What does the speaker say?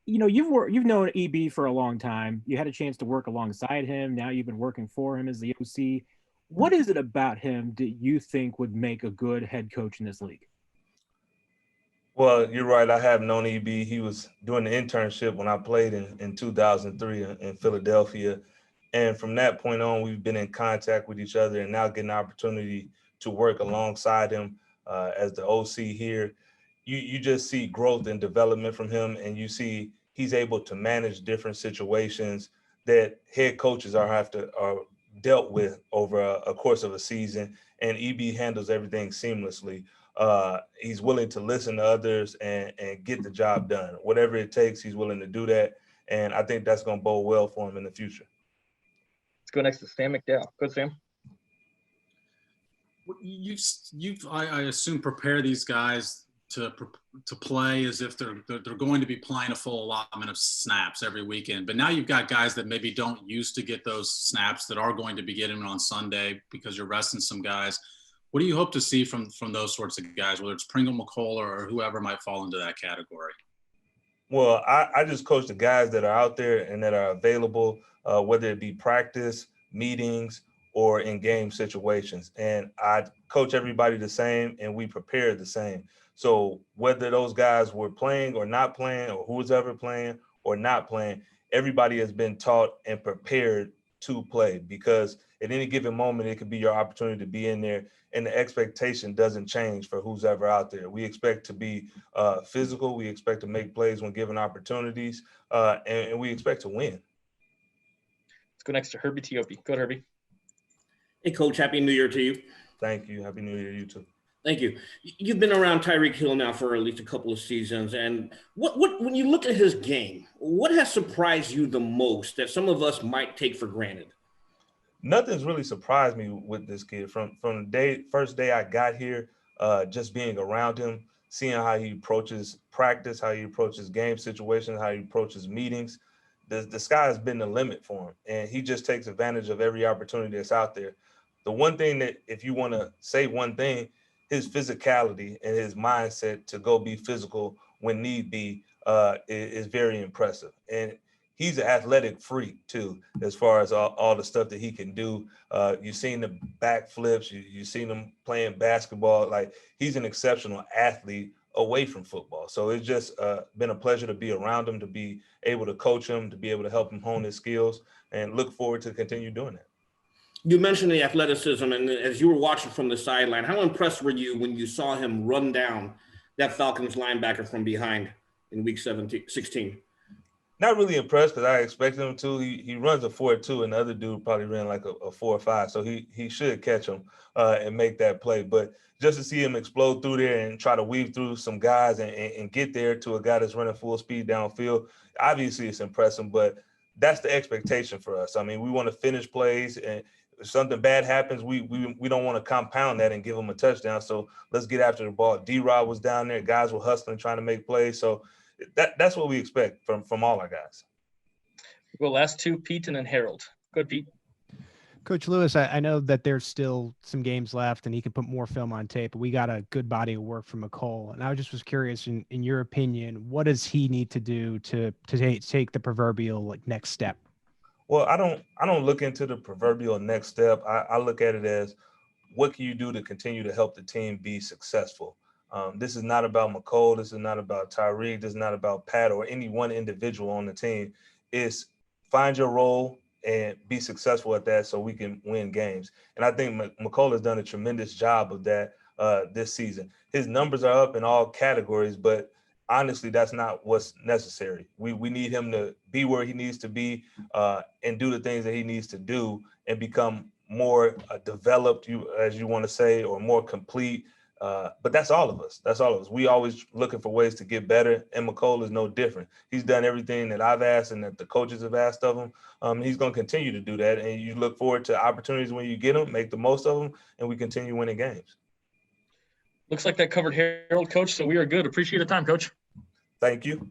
you've known EB for a long time. You had a chance to work alongside him. Now you've been working for him as the OC. What is it about him that you think would make a good head coach in this league? Well, you're right. I have known EB. He was doing the internship when I played in 2003 in Philadelphia. And from that point on, we've been in contact with each other and now getting the opportunity to work alongside him as the OC here. You just see growth and development from him, and you see he's able to manage different situations that head coaches are dealt with over a course of a season. And EB handles everything seamlessly. He's willing to listen to others and get the job done. Whatever it takes, he's willing to do that. And I think that's going to bode well for him in the future. Let's go next to Sam McDowell. Go, Sam. I assume prepare these guys to play as if they're going to be playing a full allotment of snaps every weekend. But now you've got guys that maybe don't used to get those snaps that are going to be getting on Sunday because you're resting some guys. What do you hope to see from those sorts of guys, whether it's Pringle, Mecole, or whoever might fall into that category? Well, I just coach the guys that are out there and that are available, whether it be practice, meetings, or in game situations. And I coach everybody the same, and we prepare the same. So whether those guys were playing or not playing, or who's ever playing or not playing, everybody has been taught and prepared to play, because at any given moment, it could be your opportunity to be in there, and the expectation doesn't change for who's ever out there. We expect to be physical. We expect to make plays when given opportunities, and we expect to win. Let's go next to Herbie Tiopi. Go ahead, Herbie. Hey, Coach. Happy New Year to you. Thank you. Happy New Year to you too. Thank you. You've been around Tyreek Hill now for at least a couple of seasons. And what when you look at his game, what has surprised you the most that some of us might take for granted? Nothing's really surprised me with this kid from the first day I got here. Just being around him, seeing how he approaches practice, how he approaches game situations, how he approaches meetings. The sky has been the limit for him, and he just takes advantage of every opportunity that's out there. The one thing that, if you want to say one thing, his physicality and his mindset to go be physical when need be is very impressive. And he's an athletic freak too, as far as all the stuff that he can do. You've seen the backflips, you've seen him playing basketball. Like, he's an exceptional athlete away from football. So it's just been a pleasure to be around him, to be able to coach him, to be able to help him hone his skills, and look forward to continue doing that. You mentioned the athleticism, and as you were watching from the sideline, how impressed were you when you saw him run down that Falcons linebacker from behind in week 16? Not really impressed, because I expected him to. He runs a 4.2, and the other dude probably ran like a 4.5, so he should catch him and make that play. But just to see him explode through there and try to weave through some guys and get there to a guy that's running full speed downfield, obviously it's impressive, but that's the expectation for us. I mean, we want to finish plays, and if something bad happens, we don't want to compound that and give them a touchdown. So let's get after the ball. D-Rod was down there. Guys were hustling, trying to make plays. So that's what we expect from all our guys. We'll go last two, Pete and then Harold. Go ahead, Pete. Coach Lewis, I know that there's still some games left and he can put more film on tape, but we got a good body of work from Mecole. And I just was curious, in your opinion, what does he need to do to take the proverbial next step? Well, I don't look into the proverbial next step. I look at it as, what can you do to continue to help the team be successful? This is not about Mecole. This is not about Tyreek. This is not about Pat or any one individual on the team. It's find your role and be successful at that so we can win games. And I think Mecole has done a tremendous job of that this season. His numbers are up in all categories, but honestly, that's not what's necessary. We need him to be where he needs to be and do the things that he needs to do and become more developed, as you want to say, or more complete. But that's all of us. That's all of us. We always looking for ways to get better, and Mecole is no different. He's done everything that I've asked and that the coaches have asked of him. He's going to continue to do that, and you look forward to opportunities when you get them, make the most of them, and we continue winning games. Looks like that covered Harold, Coach, so we are good. Appreciate the time, Coach. Thank you.